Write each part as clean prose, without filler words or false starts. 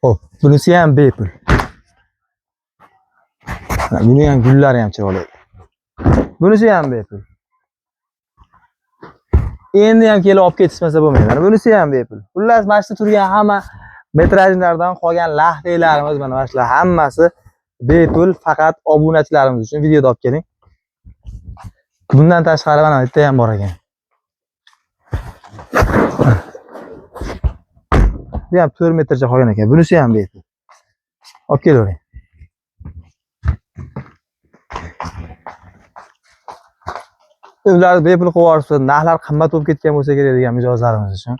Xo'p, bunisi ham bepul. Buni ham gullari ham chiroyli. Bunisi ham bepul. Endi ham kelib olib ketishmasa bo'lmaydi. Bunisi ham bepul. Xullas, mana shu turgan hamma metrajlardan qolgan lahdeylarimiz mana shular hammasi bepul, faqat obunachilarimiz uchun videoda olib keling. Bundan tashqari mana bitta ham bor ekan. Bu ham 4 metrcha qolgan ekan. Bunisi ham bepul. Olib kelavering. Ular bepul qilib yuborsa, narxlar qimmat bo'lib ketgan bo'lsa kerak degan mijozlarimiz uchun.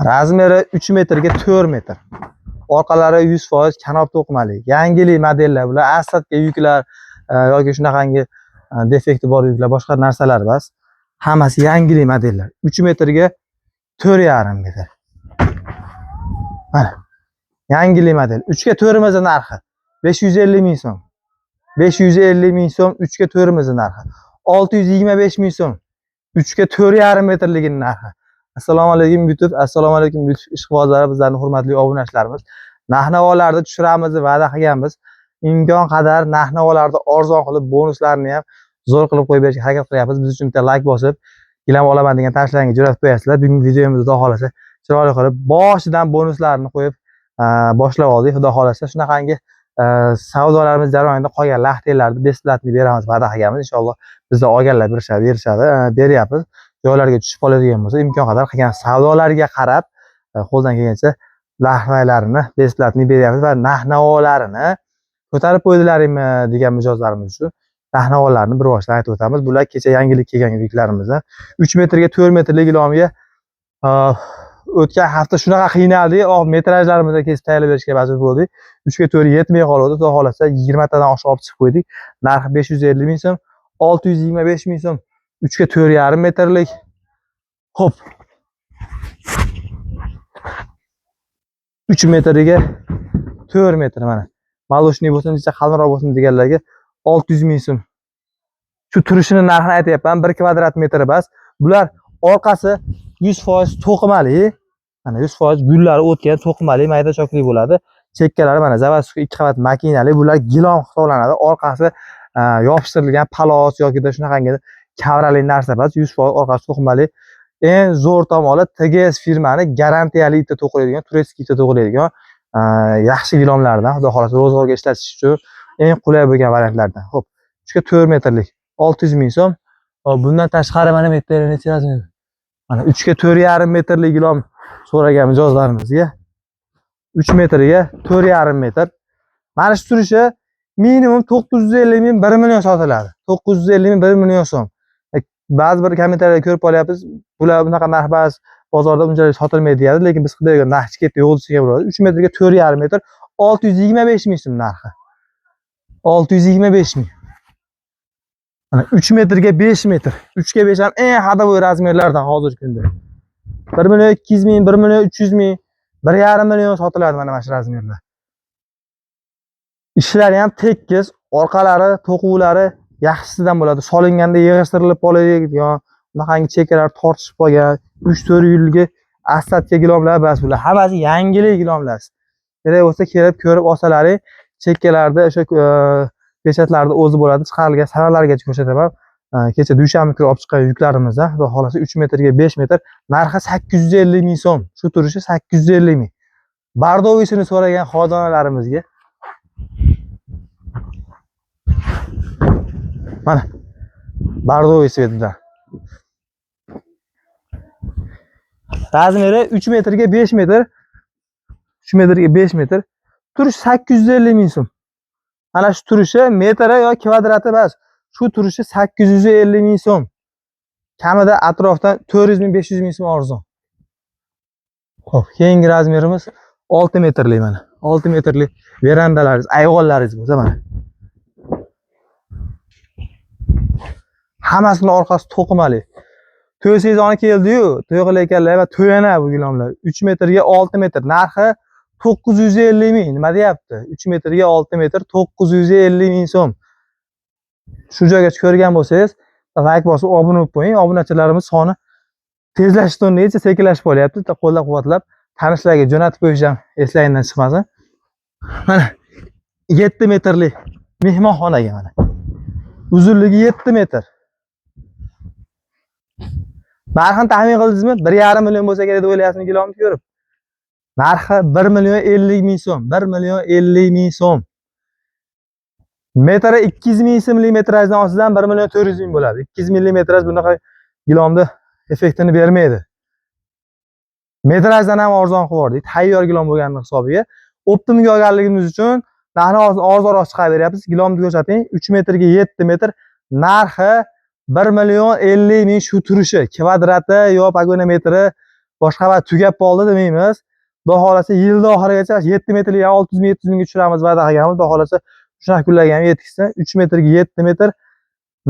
Razmeri 3 metrga 4 metr. Orqalari 100% kanop to'qimali. Yangilik modellar bular. Assadga yuklar yoki shunaqangi defekti bor yuklar, boshqa narsalar emas. Hammasi yangilik modellar. 3 metrga 4,5 metr. Mana. Yangilik model. 3 ga 4 miz narxi 550 ming so'm. 550 ming so'm 3 ga 4 miz narxi. 625 ming so'm 3 ga 4,5 metrligining narxi. Assalomu alaykum YouTube, assalomu alaykum YouTube ishqibozlari, bizlarning hurmatli obunachilarimiz. Narx-navolarni tushiramiz deb va'da qilganmiz. Imkon qadar narx-navolarni arzon qilib, bonuslarni ham zo'r qilib qo'yib berishga harakat qilyapmiz. Biz uchun bitta like bosib, gilam olaman degan tashlaringizni jo'natib qo'yasizlar. Bugungi videomizda xudo xolasa chiroyli qilib boshidan bonuslarni qo'yib boshlab oldik. Xudo xolasa shunaqangi savdolarimiz jarayonida qolgan lahdeylarni besplatni beramiz va'da qilganmiz. Inshaalloh bizda olganlar berishadi, beryapmiz. Joylarga tushib qoladigan bo'lsa, imkon qadar qilgan savdolarga qarab qo'ldan kelgancha lahlaylarini besplatni beryapmiz va narx-navolarini ko'tarib qo'ydilaringmi degan mijozlarimiz uchun narx-navolarni bir boshdan aytib o'tamiz. Bular kecha yangilik kelgan yuklarimizni 3 metrga 4 metrlik ilomga o'tgan hafta shunaqa qiynaldik, metrajlarimizga kesib tayyorlab berishga majbur bo'ldik. 3 ga 4 yetmay qoldi. Xudo xolasa 20 tadan oshiq olib chiqib qo'ydik. Narxi 550 ming so'm, 625 ming so'm 3 ga 4,5 metrlik. Hop. 3 metrga 4 metr mana. Maloshniy bo'lsin, necha qalinroq bo'lsin deganlarga 600 ming so'm. Shu turishini narxini aytayapman, 1 kvadrat metr emas. Bular orqasi 100% to'qimali. Mana 100% gullari o'tgan to'qimali, mayda chokli bo'ladi. Chekkalari mana Zavadskiy 2 qavat makinali. Bular gilom hisoblanadi. Orqasi yopishtirilgan palos yoki da shunaqangi kavrali narsa emas, 100% orqasi to'qimali. Eng zo'r tomoni TGS firmani garantiyali ipda to'qilaydigan, tureskiy ipda to'qilaydigan yaxshi gilomlardan, xudo xolasa ro'zg'orga ishlatish uchun eng qulay bo'lgan variantlardan. Xo'p, 3 ga 4 metrlik 600 ming so'm. Bundan tashqari mana bu yerda necha razmer? Mana 3 ga 4,5 metrlik gilom so'ragan mijozlarimizga 3 metrga 4,5 metr. Mana shu turishi minimum 950 ming 1 million sotiladi. 950 ming 1 million so'm. Ba'zi bir kommentariyada ko'rib qolyapmiz. Bular bunaqa narx ba'zi bozorda unchalik sotilmaydi deydi, lekin biz qilayotgan narx ketdi, yo'qolishga bo'ladi. 3 metrga 4,5 metr 625 ming so'm narxi. 625 ming. Mana 3 metrga 5 metr. 3 ga 5 ham eng hadovoy razmerlardan hozirgi kunda. 1 million 200 ming, 1 million 300 ming, 1,5 million sotiladi mana shu razmerlar. Ishlari ham tekis, orqalari, to'quvlari yaxshisidan bo'ladi. Solinganda yig'ishtirilib qoladigan, bunaqangi chekkalar tortishib qolgan 3-4 yillik Assadga gilomlar bas bular. Hammasi yangilik gilomlar. Kerak bo'lsa kelib ko'rib olsalaring, chekkalarda o'sha pechatlarda o'zi bo'ladi. Chiqarilgan sanalargacha ko'rsataman. Kecha dushanba kuni olib chiqqan yuklarimizdan, xudo xolasa 3 metrga 5 metr, narxi 850 ming so'm. Shu turishi 850 ming. Bardovisini so'ragan xodonalarimizga mana Bardoviy svetidan. Razmeri 3 metrga 5 metr. 3 metrga 5 metr. Turish 850 ming so'm. Ana shu turishi metri yoki kvadrati emas. Shu turishi 850 ming so'm. Kamida atrofdan 400 ming 500 ming so'm arzon. Xo'p, keyingi razmerimiz 6 metrlik mana. 6 metrlik verandalaringiz, ayvonlaringiz bo'lsa mana. Hammasining orqasi to'qimali. To'y sezoni keldi-yu, to'y qilayotganlar va to'yana bu gilomlar. 3 metrga 6 metr. Narxi 950 ming. Nima deyapti? 3 metrga 6 metr 950 ming so'm. Shu joygacha ko'rgan bo'lsangiz, like bosib obuna bo'lib qo'ying. Obunachilarimiz soni tezlashishdan necha sekinlashib qolyapti. Bitta qo'llab-quvvatlab tanishlarga jo'natib qo'yish ham eslangdan chiqmasin. Mana 7 metrlik mehmonxonaga mana. Uzunligi 7 metr. Narxini taxmin qildingizmi? 1,5 million bo'lsa kerak deb o'ylayapsizmi kilomni ko'rib? Narxi 1 million 50 ming so'm. 1 million 50 ming so'm. Metri 200 ming so'mlik metrajdan olsangiz 1 million 400 ming bo'ladi. 200 ming metraj bunaqa gilomni effektini bermaydi. Metrajdan ham arzon qilib yubordik. Tayyor gilom bo'lganini hisobiga. Optimumga olganligimiz uchun narxni arzonroq chiqaraveryapmiz. Gilomni ko'rsating. 3 metrga 7 metr. Narxi 1 million 50 ming shu turishi. Kvadrati yo pagonometri boshqa va tugab qoldi demaymiz. Xudo xolasa yilda oxirigacha 7 metrlik 600 ming 700 mingga tushiramiz va'da qilganmiz. Xudo xolasa shunaqa kunlarga ham yetkizsin. 3 metrga 7 metr.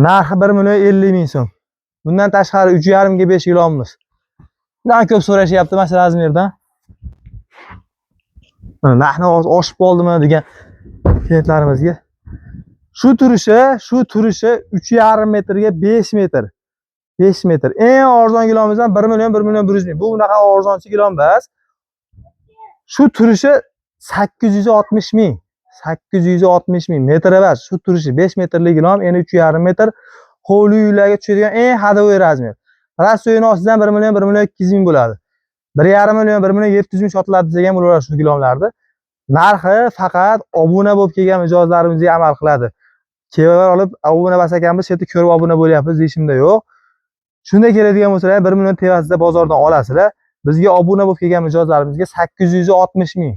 Narxi 1 million 50 ming so'm. Bundan tashqari 3,5 ga 5 kilomimiz. Bundan ko'p so'rashyapti mana shu razmerdan. Narxni oshib qoldimi degan klientlarimizga. Shu turishi 3,5 metrga 5 metr. 5 metr. Eng arzon gilomimizdan 1 million 1 million 100 ming. Bu unaqa arzonchi gilom emas. Shu turishi 860 ming. 860 ming metr emas. Shu turishi 5 metrlik gilom, endi 3,5 metr. Hovli uylarga tushadigan eng hadovoy razmer. Rastoyini olsangiz 1 million 1 million 200 ming bo'ladi. 1,5 million 1 million 700 ming sotiladi degan bo'laveradi shu gilomlarni. Narxi faqat obuna bo'lib kelgan mijozlarimizga amal qiladi. Kevalar olib obuna bas ekanmiz, shu yerda ko'rib obuna bo'lyapmiz deyishimda yo'q. Shunday keladigan bo'lsalar 1 million tevasida bozordan olasizlar. Bizga obuna bo'lib kelgan mijozlarimizga 860 ming.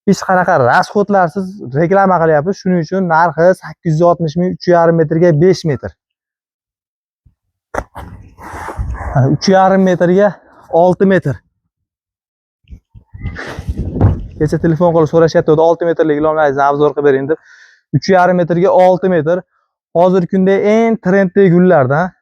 Hech qanaqa rasxodlarsiz reklama qilyapmiz. Shuning uchun narxi 860 ming 3,5 metrga 5 metr. 3,5 metrga 6 metr. Kecha telefon qilib so'rashyapti, 6 metrlik gilomlaringizni obzor qilib bering deb. 3,5 metrga 6 metr. Hozirgi kunda eng trendli gullardan.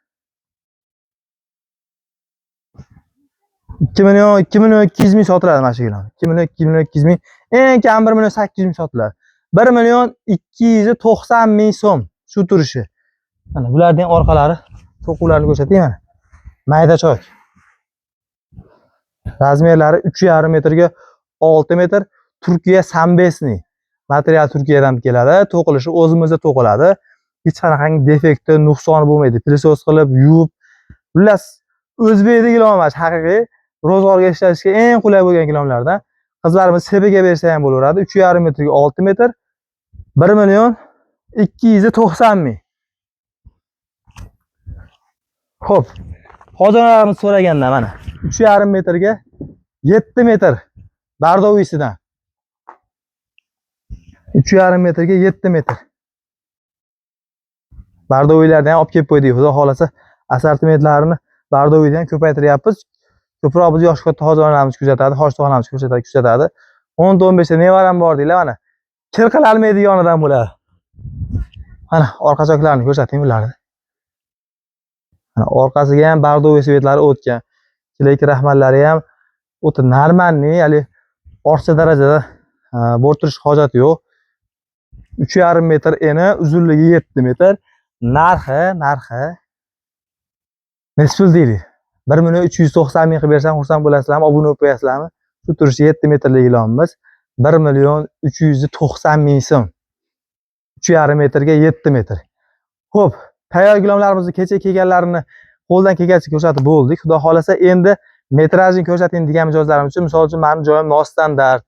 2 million 200 ming sotiladi mana shu gilom. 2 million 200 ming. Eng kam 1 million 800 ming sotiladi. 1 million 290 ming so'm shu turishi. Mana bularning orqalari, to'quvlarni ko'rsatayman mana. Mayda choy. Razmerlari 3,5 metrga 6 metr. Turkiya Sambesni. Material Turkiyadan keladi. To'qilishi o'zimizda to'qiladi. Hech qanaqangi defekti, nuqsoni bo'lmaydi. Pilisos qilib, yuvib. Xullas, o'zbekdagi gilom emas, haqiqiy ro'zg'orga ishlashga eng qulay bo'lgan gilomlardan. Qizlarimiz sebiga bersa ham bo'laveradi. 3,5 metrga 6 metr. 1 million 290 ming. Xo'p. Xo'jalarimiz so'raganda mana 3,5 metrga 7 metr Bardoviysidan. 3,5 metrga 7 metr. Bardoviylardan ham olib kelib qo'ydik. Xudo xolasa assortimentlarini Bardoviydan ko'paytiryapmiz. Ko'proq biz yosh katta xo'jalarimiz kuzatadi, hoshto'g'anamiz kuzatadi. 10-15 ta nevaram bor deylar mana. Kir qilolmaydiganidan bo'ladi. Mana orqachoklarini ko'rsating bularni. Mana orqasiga ham Bardoviy svetlari o'tgan. Lekin rahmanlari ham o'ta normalniy, hali ortiqcha darajada bo'rttirish hojati yo'q. 3,5 metr eni, uzunligi 7 metr. Narxi nisbul deydi. 1 million 390 ming qilib bersam xursand bo'lasizlarmi? Obuna bo'lib qo'yasizlarmi? Shu turishi 7 metrlik ilonimiz 1 million 390 ming so'm. 3,5 metrga 7 metr. Xo'p, tayyor gilomlarimizni kecha kelganlarini qo'ldan kelgancha ko'rsatib bo'ldik. Xudo xolasa endi metrajini ko'rsating degan mijozlarimiz uchun, misol uchun mening joyim nostandart,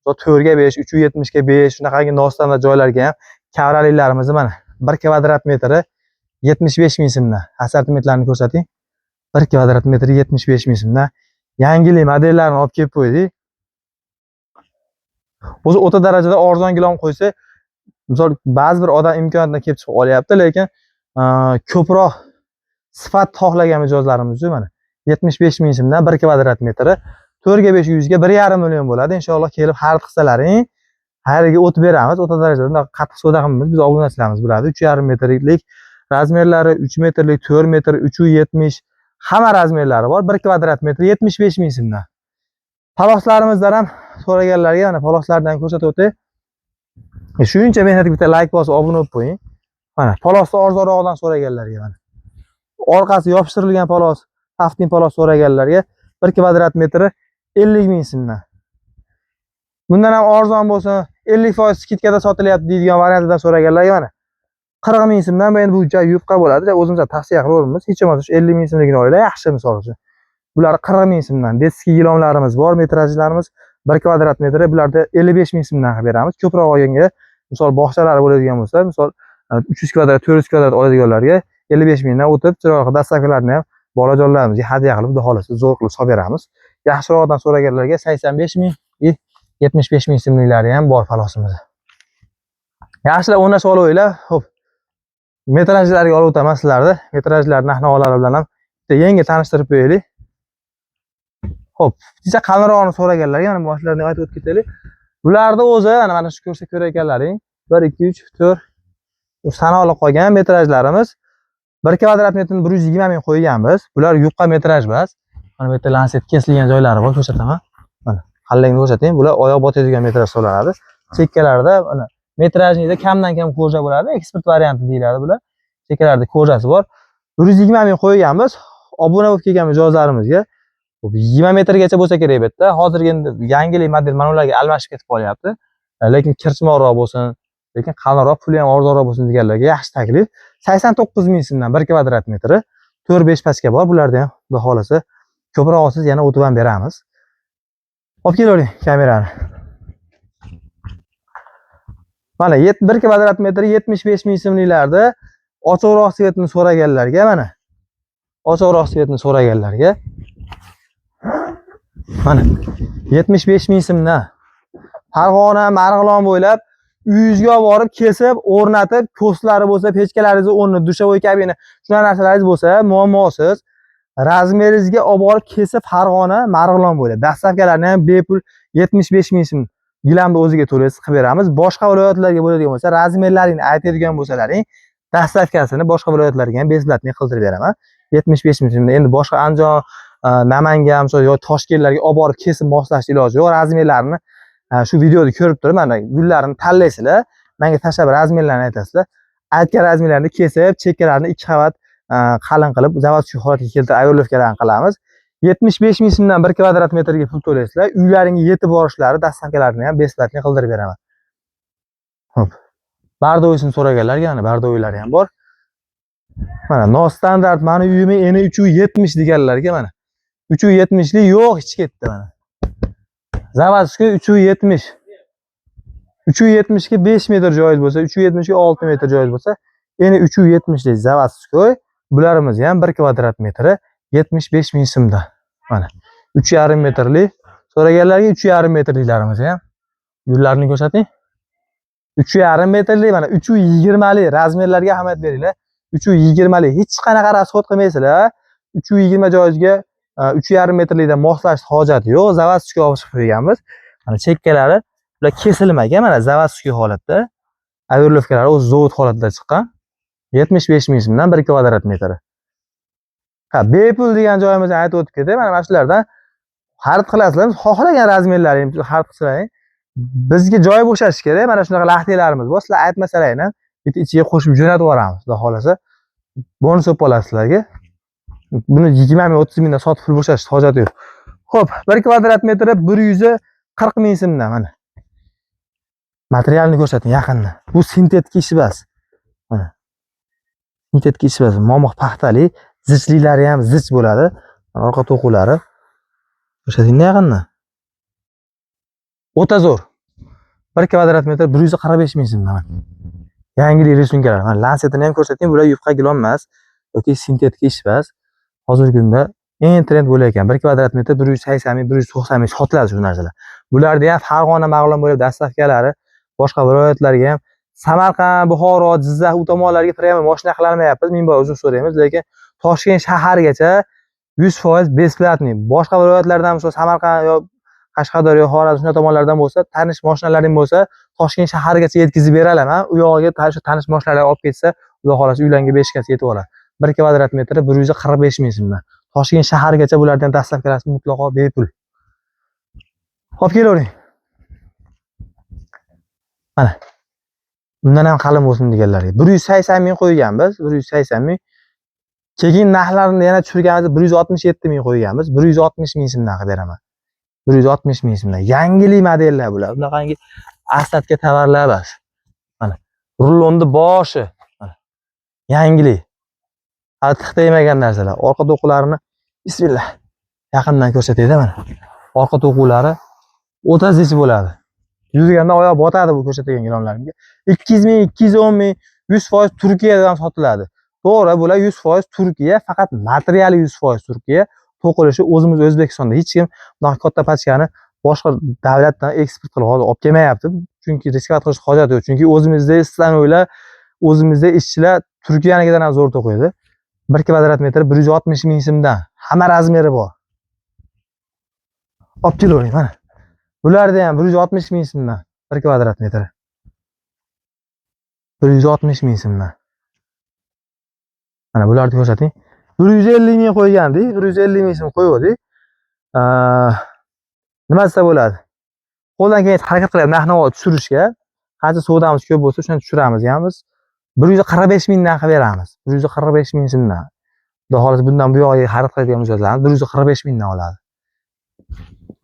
4 ga 5, 370 ga 5 shunaqangi nostandart joylarga ham kavralilarimizni mana 1 kvadrat metri 75 ming so'mdan assortimentlarni ko'rsating. 1 kvadrat metri 75 ming so'mdan yangilik modellarni olib kelib qo'ydik. O'zi o'ta darajada arzon gilom qo'ysa, misol ba'zi bir odam imkoniyatdan kelib chiqib olyapti, lekin ko'proq sifat xohlagan mijozlarimiz uchun mana 75 ming so'mdan 1 kvadrat metri 4 ga 500 ga 1,5 million bo'ladi. Inshaalloh kelib xarid qilsalaring, xayrga o'tib beramiz. O'ta darajada qattiq savdo qilamiz. Biz obunachilarimiz biladi. 3,5 metrlik razmerlari, 3 metrlik, 4 metr, 370 hamma razmerlari bor. 1 kvadrat metri 75 ming so'mdan. Paloslarimizdan ham so'raganlarga mana paloslardan ko'rsatib o'tay. Shuncha mehnatga bitta like bosib obuna bo'lib qo'ying. Mana palosni arzonroqdan so'raganlarga mana. Orqasi yopishtirilgan palos, Hafting polos so'raganlarga 1 kvadrat metri 50 ming so'mdan. Bundan ham arzon bo'lsa 50% skitkada sotilyapti deydigan variantdan so'raganlarga mana 40 ming so'mdan endi bu yupqa bo'ladi. O'zimizga tavsiya qilib 50 ming so'mligini oila yaxshi misol uchun. Bular 40 ming so'mdan. Detskiy gilomlarimiz bor, metrajlarimiz 1 kvadrat metri bularda 55 ming so'mdan qilib beramiz. Ko'proq olganga, misol bog'chalar bo'ladigan bo'lsa, misol 300 kvadrat, 400 kvadrat oladiganlarga 55 mingdan o'tib, chiroyli dastavkalarni ham bolajonlarimizga hadya qilib, xudo xolasa zo'r qilib solib beramiz. Yaxshiroqdan so'raganlarga 85 ming, 75 ming so'mliklari ham bor falosimizda. Yaxshilab o'rnash olinglar. Xo'p. Metrajlarga olib o'taman sizlarni. Metrajlar narx-navolari bilan ham yengil tanishtirib qo'yaylik. Xo'p, sizga qalinroqni so'raganlarga mana boshlarni aytib o'tib ketaylik. Bularda o'zi mana shu ko'rsa ko'rayotganlaring 1 2 3 4 sanoqli qolgan metrajlarimiz 1 kvadrat metrni 120 ming qo'yganmiz. Bular yupqa metraj emas. Mana bu yerda lanset kesilgan joylari bor, ko'rsataman. Mana qallangni ko'rsating. Bular oyoq botadigan metraj hisoblanadi. Chekkalarda mana metrajnida kamdan kam koja bo'ladi. Eksport varianti deyiladi bular. Chekkalarda kojasi bor. 120 ming qo'yganmiz. Obuna bo'lib kelgan mijozlarimizga 20 metrgacha bo'lsa kerak bu yerda. Hozirgi endi yangilik model mana ularga almashib ketib qolyapti. Lekin kirchmoqroq bo'lsin, lekin qalinroq, puli ham arzonroq bo'lsin deganlarga yaxshi taklif. 89 ming so'mdan 1 kvadrat metri 4-5 pachka bor. Bularda ham xudo xolasa ko'proq olsangiz yana o'tib ham beramiz. Olib kelavering kamerani. Mana 1 kvadrat metri 75 ming so'mliklarda ochiqroq svetni so'raganlarga mana ochiqroq svetni so'raganlarga mana 75 ming so'mdan Farg'ona, Marg'ilon bo'ylab uyingizga olib borib, kesib, o'rnatib, ko'slari bo'lsa, pechkalaringizni o'rni, dushovoy kabina, shunaqa narsalaringiz bo'lsa, muammosiz razmeringizga olib borib kesib Farg'ona, Marg'ilon bo'ylab dastavkalarni ham bepul 75 ming so'm gilamni o'ziga to'laysiz qilib beramiz. Boshqa viloyatlarga bo'ladigan bo'lsa, razmerlaringni aytadigan bo'lsalaring, dastavkasini boshqa viloyatlarga ham beplatni qildirib beraman. 75 ming so'mdan. Endi boshqa Andijon, Namangan, yo Toshkentlarga olib borib kesib moslash iloji yo'q. Razmerlarni shu videoda ko'rib turib, mana gullarni tanlaysizlar, menga tashlab razmerlarni aytasizlar. Aytgan razmerlarni kesib, chekkalarni 2 qavat qalin qilib, zavodskiy holatga keltirib, ayolovkalarni qilamiz. 75 ming so'mdan 1 kvadrat metrga pul to'laysizlar. Uylaringga yetib borishlari, dastavkalarni ham beplatni qildirib beraman. Xo'p. Bardovisini so'raganlarga mana bardovilari ham bor. Mana nostandart mani uyimga eni 370 deganlarga mana 370 lik yo'q, hech ketdi mana. Zavodskiy 370. 370 ga 5 metr joyiz bo'lsa, 370 ga 6 metr joyiz bo'lsa, eni 370 lik zavodskiy. Bularimiz ham 1 kvadrat metri 75 ming so'mdan. Mana 3,5 metrlik so'raganlarga 3,5 metrliklarimiz ham. Yo'llarni ko'rsating. 3,5 metrlik mana 320 lik razmerlarga ahamiyat beringlar. 320 lik hech qanaqa rasxod qilmaysizlar. 320 joyizga 3,5 metrlikdan moslash hojati yo'q. Zavodskiy olib chiqib qo'yganmiz. Mana chekkalari bular kesilmagan, mana zavodskiy holatda. Averlovkalari o'z zavod holatida chiqqan. 75 ming so'mdan 1 kvadrat metri. Ha, bepul degan joyimizni aytib o'tib ketay. Mana shulardan xarid qilasizlar. Xohlagan razmerlaringizni xarid qilsalaring, bizga joy bo'shashi kerak. Mana shunaqa laxtelarimiz bor. Sizlar aytmasalaringlar, bitta ichiga qo'shib jo'natib yuboramiz. Xudo xolasa bonus olib olasiz sizlarga. Buni 20 ming, 30 mingdan sotib pul bo'shash hojati yo'q. Xo'p, 1 kvadrat metri 140 ming so'mdan mana. Materialni ko'rsating yaqindan. Bu sintetik ish emas. Mana. Sintetik ish emas, momoq paxtali, zichliklari ham zich bo'ladi. Orqa to'quvlari. Ko'rsatingda yaqindan. O'ta zo'r. 1 kvadrat metr 145 ming so'mdan. Yangilik risunkalar. Mana lansetini ham ko'rsating. Bular yupqa gilom emas yoki sintetik ish emas. Hozirgi kunda eng trend bo'layotgan 1 kvadrat metr 180 ming, 190 ming sotiladi shu narsalar. Bularda ham Farg'ona, Marg'ilon bo'lib dastavkalari, boshqa viloyatlarga ham Samarqand, Buxoro, Jizzax u tomonlarga prema mashina qilinmayapmiz. Ming bor uzr so'raymiz, lekin Toshkent shahargacha 100% besplatniy. Boshqa viloyatlardan bo'lsa Samarqand yo Qashqadaryo, Xorazm shunday tomonlardan bo'lsa, tanish mashinalaring bo'lsa, Toshkent shahargacha yetkazib beraman. U yog'iga tanish mashinalar olib ketsa, xudo xolasa uylarga 5 gacha yetib oladi. 1 kvadrat metri 145 ming so'mdan. Toshkent shahargacha bulardan dastavkalasi mutlaqo bepul. Olib kelavering. Mana. Bundan ham qalin bo'lsin deganlarga 180 ming qo'yganmiz. 180 ming Keyin narxlarini yana tushirganmiz, 167 ming qo'yganmiz. 160 ming so'mdan qilib beraman. 160 ming so'mdan. Yangilik modellar bular. Bunaqangi asatga tovarlar emas. Mana rullonni boshi. Mana yangilik. Hali tiqtaymagan narsalar. Orqa to'qularini bismillah yaqindan ko'rsatayda mana. Orqa to'qulari o'ta ziz bo'ladi. Yurganda oyoq botadi bu ko'rsatilgan gilonlarimga. 200 ming, 210 ming, 100% Turkiyadan sotiladi. To'g'ri, bular 100% Turkiya, faqat materiali 100% Turkiya. To'qilishi o'zimiz O'zbekistonda hech kim bunaqa katta pachkani boshqa davlatdan eksport qilib olib kelmayapti. Chunki riskovat qilish hojati yo'q. Chunki o'zimizda stanoylar, o'zimizda ishchilar Turkiyanikidan ham zo'r to'qiydi. 1 kvadrat metr 160 ming so'mdan. Hamma razmeri bor. Olib kelavering mana. Bularda ham 160 ming so'mdan 1 kvadrat metr. 160 ming so'mdan. Mana bularni ko'rsating. 150 ming qo'ygandik, 150 ming so'm qo'ydik. Nima desa bo'ladi? Qo'ldan kelgan harakat qilyapmiz narx-navo tushirishga. Qancha savdomiz ko'p bo'lsa, shuni tushiramiz hammiz. 145 mingdan qilib beramiz. 145 ming so'mdan. Xudo xolasa bundan bu yoqqa xarid qiladigan mijozlarimiz 145 mingdan oladi.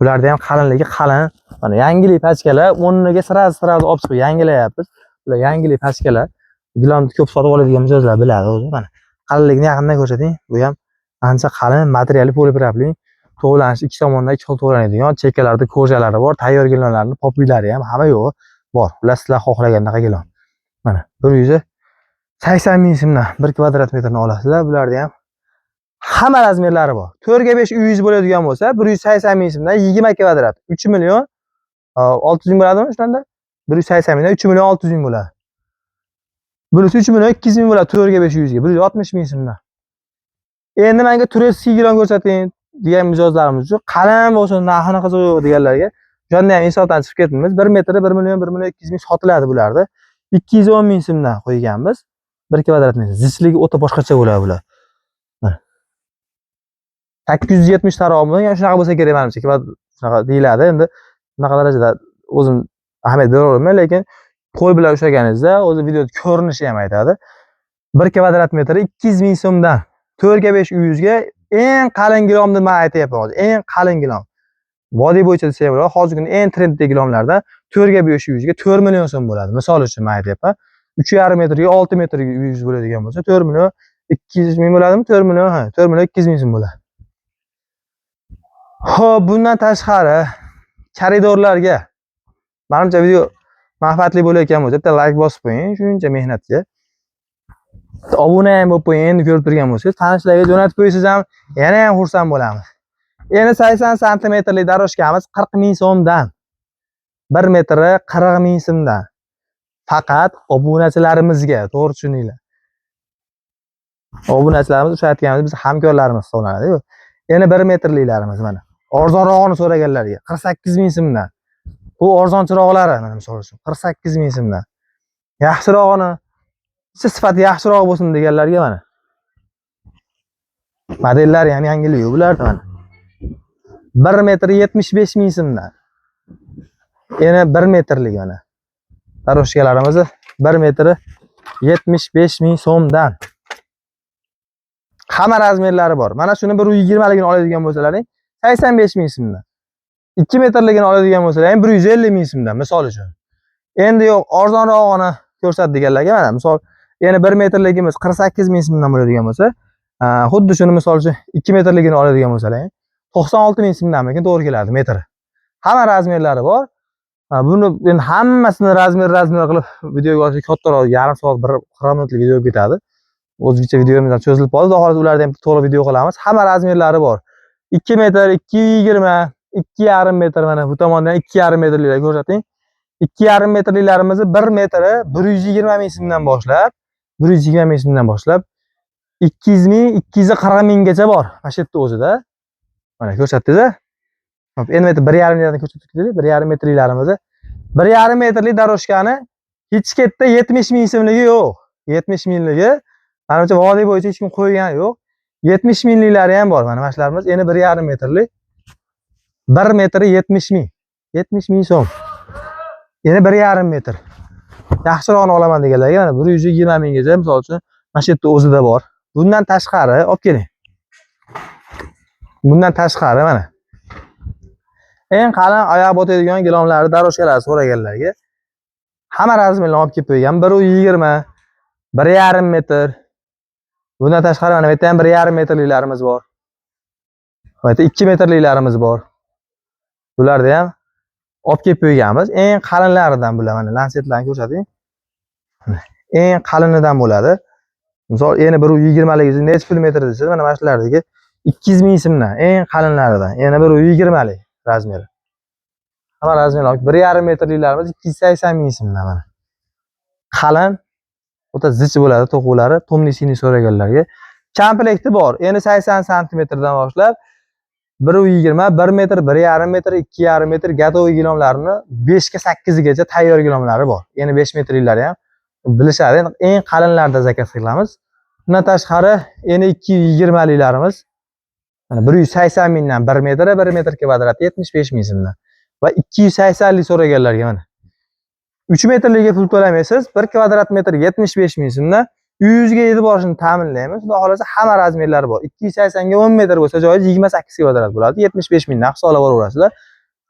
Bularda ham qalinligi qalin. Mana yangilik pachkalar, o'rniga sira olib chiqib yangilayapmiz. Bular yangilik pachkalar. Gilonni ko'p sotib oladigan mijozlar biladi o'zi. Mana qalinligini yaqindan ko'rsating. Bu ham ancha qalin, materiali polipropilen. To'g'lanish ikki tomondan ikki xil to'g'lanadigan, chekkalarda ko'jalari bor, tayyor gilonlarning popilari ham hamma yo'q bor. Ular sizlar xohlagandaqa gilon. Mana 180 ming so'mdan 1 kvadrat metrni olasizlar. Bularda ham hamma razmerlari bor. 4 ga 5 uyingiz bo'ladigan bo'lsa, 180 ming so'mdan 20 kvadrat 3 million 600 ming bo'ladimi shunda? 180 mingdan 3 million 600 ming bo'ladi. Bunisi 3 million 200 ming bo'ladi 4 ga 5 uyingizga 160 ming so'mdan. Endi menga turistik gilon ko'rsating degan mijozlarimiz uchun qalin bo'lsin, narxini qiziq yo'q deganlarga o'shanda ham insofdan chiqib ketdimiz. 1 metri 1 million 1 million 200 ming sotiladi bularda. 210 ming so'mdan qo'yganmiz. 1 kvadrat metr. Zichligi o'ta boshqacha bo'ladi bular. 870 tarog'imi, yana shunaqa bo'lsa kerak menimcha. Shunaqa deyiladi. Endi bunaqa darajada o'zim ahamiyat beravermayman, lekin qo'l bilan ushlaganingizda o'zi videoda ko'rinishi ham aytadi. 1 kvadrat metri 200 ming so'mdan 4 ga 5 uyingizga eng qalin gilonni men aytayapman hozir. Eng qalin gilon. Vodiy bo'yicha desa ham, hozirgi kunda eng trenddagi gilonlardan 4 ga 5 uyingizga 4 million so'm bo'ladi. Misol uchun men aytayapman. 3,5 metrga 6 metrga uyingiz bo'ladigan bo'lsa, 4 million 200 ming bo'ladimi? 4 million, ha, 4 million 200 ming so'm bo'ladi. Xo'p, bundan tashqari koridorlarga menimcha video manfaatli bo'layotgan bo'lsa, bitta like bosib qo'ying, shuncha mehnatga. Obuna ham bo'lib qo'ying, endi ko'rib turgan bo'lsangiz, tanishlarga jo'natib qo'ysangiz ham yana ham xursand bo'lamiz. Endi 80 santimetrlik daroshkamiz 40 ming so'mdan. 1 metri 40 ming so'mdan. Faqat obunachilarimizga, to'g'ri tushuninglar. Obunachilarimiz o'sha aytganimiz biz hamkorlarimiz hisoblanadi-ku. Endi 1 metrliklarimiz mana. Arzonrog'ini so'raganlarga 48 ming so'mdan. Bu arzonchiroqlari mana misol uchun 48 ming so'mdan. Yaxshirog'ini, sifati yaxshiroq bo'lsin deganlarga mana. Modellari ham yangilik bularda mana. 1 metr 75 ming so'mdan. Yana 1 metrlik mana. Daroshkalarimiz 1 metr 75 ming so'mdan. Hamma razmerlari bor. Mana shuni 120 ligini oladigan bo'lsalaring 85 ming so'mdan. 2 metrligini oladigan bo'lsalaring 150 ming so'mdan misol uchun. Endi yo'q, arzonrog'ini ko'rsat deganlarga mana misol yana 1 metrligimiz 48 ming so'mdan bo'ladigan bo'lsa, xuddi shuni misol uchun 2 metrligini oladigan bo'lsalaring 96 ming so'mdan lekin to'g'ri keladi metri. Hamma razmerlari bor. Buni endi hammasini razmer qilib videoga olsak kattaroq yarim soat 1 minutlik video ketadi. O'zbekcha videomiz ham cho'zilib qoldi. Hozir ularda ham to'liq video qilamiz. Hamma razmerlari bor. 2 metr, 220, 2,5 metr mana bu tomondan 2,5 metrliklar ko'rsating. 2,5 metrliklarimizni 1 metri 120 ming so'mdan boshlab, 120 ming so'mdan boshlab 200 ming, 240 minggacha bor. Mana shu yerda o'zida. Mana ko'rsatdingiz-a? Hop, endi 1,5 metrdan ko'rsatib ketdik. 1,5 metrliklarimizni 1,5 metrlik daroshkani hech ketda 70 ming so'mligi yo'q. 70 mingligi menimcha vodiy bo'yicha hech kim qo'ygan yo'q. 70 mingliklari ham bor. Mana shularimiz endi 1,5 metrlik. 1 metri 70 ming. 70 ming so'm. Endi 1,5 metr. Yaxshirog'ini olaman deganlarga mana 120 minggacha misol uchun mana shu yerda o'zida bor. Bundan tashqari olib keling. Bundan tashqari mana eng qalin oyoq botadigan gilomlari daroshkalari so'raganlarga hamma razmerlarni olib kelib qo'ygan. 1.20, 1.5 metr. Bundan tashqari mana bu yerda ham 1.5 metrliklarimiz bor. Bu yerda 2 metrliklarimiz bor. Bularni ham olib kelib qo'yganmiz. Eng qalinlaridan bular. Mana lansetlarni ko'rsating. Eng qalinidan bo'ladi. Misol eni 1.20lik necha pul metr desiz, mana mana shulardagi 200 ming so'mdan eng qalinlaridan. Eni 1.20lik razmeri. Hamma razmerlar 1.5 metrliklarimiz 280 ming so'mdan mana. Qalin, o'ta zich bo'ladi to'quvlari, tomnisini so'raganlarga. Komplekti bor. Eni 80 sm dan boshlab 1.20, 1 metr, 1.5 metr, 2.5 metr gatovoy gilomlarini 5 ga 8 gacha tayyor gilomlari bor. Ya'ni 5 metrliklari ham bilishadi. Eng qalinlarida zakaz qilamiz. Bundan tashqari eni 220 liklarimiz mana 180 mingdan 1 metr, 1 metr kvadrat 75 ming so'mdan va 280 lik so'raganlarga mana 3 metrligiga pul to'lamaysiz. 1 kvadrat metr 75 ming so'mdan uyingizga yetib borishini ta'minlaymiz. Xudo xolasa hamma razmerlari bor. 280 ga 10 metr bo'lsa joyingiz 28 kvadrat bo'ladi. 75 mingdan hisoblab olaverasizlar.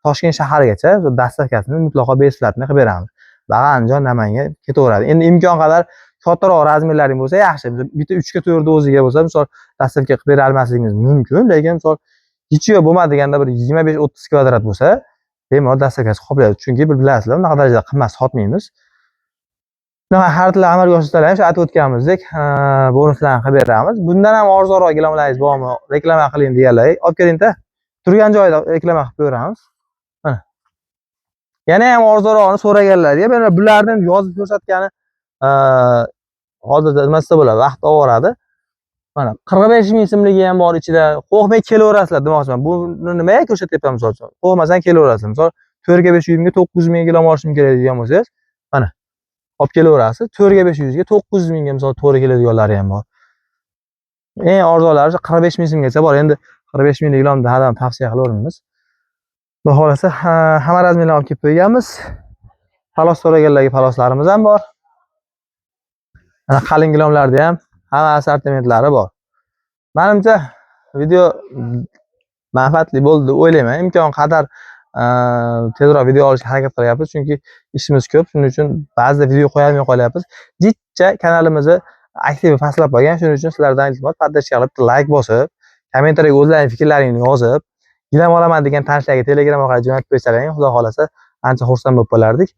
Toshkent shahargacha dastavkasini mutlaqo beplatni qilib beramiz. Bag'anjon, Namangan ketaveradi. Endi imkon qadar kattaroq razmerlaring bo'lsa yaxshi. Bitta 3 ga 4 doziga bo'lsa, misol dastavka qilib bera olmasligingiz mumkin, lekin misol hech yo'q bo'lmadiganda bir 25-30 kvadrat bo'lsa, bemalol dastavkasi qoplaydi. Chunki bilasizlar, unaqa darajada qimmat sotmaymiz. Bunaqa xaridlar amalga oshirsalar ham shu aytib o'tganimizdek, bonuslarni qilib beramiz. Bundan ham arzonroq gilomlaringiz bormi? Reklama qiling deganlar, olib keling-da. Turgan joyda reklama qilib beramiz. Mana. Yana ham arzonroqni so'raganlarga men bularni yozib ko'rsatgani hozirda nimasida bo'ladi, vaqt ovoradi. Mana 45 ming so'mligi ham bor ichida. Qo'rqmay kelaverasizlar demoqchiman. Buni nimaga ko'rsatyapman misol uchun? Qo'rqmasang kelaverasizlar. Misol 4 ga 500 mingga 900 ming gilom olishim kerak degan bo'lsangiz, mana olib kelaverasiz. 4 ga 500 ga 900 mingga misol to'g'ri keladiganlari ham bor. Eng arzonlari 45 ming so'mgacha bor. Endi 45 minglik gilomni hadam tavsiya qilaveramiz. Xudo xolasa hamma razmerlarni olib kelib qo'yganmiz. Palos so'raganlarga paloslarimiz ham bor. Mana qalin gilomlarda ham hamma assortimentlari bor. Menimcha video manfaatli bo'ldi deb o'ylayman. Imkon qadar tezroq video olishga harakat qilyapmiz, chunki ishimiz ko'p. Shuning uchun ba'zida video qo'yolmay qolyapmiz. Jicha kanalimizni aktiv pastlab qolgan. Shuning uchun sizlardan iltimos, podpishka qilib, like bosib, kommentariyaga o'zlaringiz fikrlaringizni yozib, gilam olaman degan tanishlarga Telegram orqali jo'natib qo'ysalaring, xudo xolasa ancha xursand bo'lib qolardik.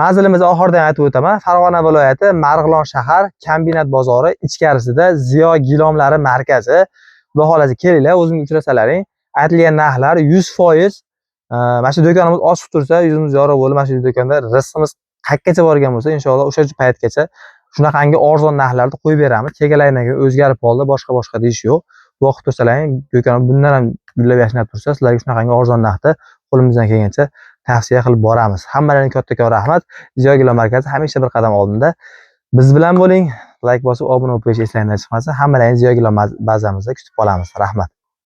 Manzilimizni oxiridan aytib o'taman. Farg'ona viloyati Marg'ilon shahar kombinat bozori ichkarisida Ziyo gilomlari markazi. Xudo xolasa kelinglar, o'zimga uchrasalaring. Aytilgan narxlar 100%. Mana shu do'konimiz ochiq tursa, yuzimiz yorug' bo'lib, mana shu do'konda rizqimiz qayergacha borgan bo'lsa, inshaalloh o'sha paytgacha shunaqangi arzon narxlarni qo'yib beramiz. Chegalardan keyin o'zgarib qoldi, boshqa deyish yo'q. Vaqt tursalaring, do'konim bundan ham gullab yashnab tursa, sizlarga shunaqangi arzon narxda qo'limizdan kelgancha tavsiya qilib boramiz. Hammalarga kattakon rahmat. Ziyo gilom markazi hamisha bir qadam oldinda. Biz bilan bo'ling. Like bosib, obuna bo'lib qo'yish eslangizdan chiqmasin. Hammalarni Ziyo gilom bazamizda kutib qolamiz. Rahmat.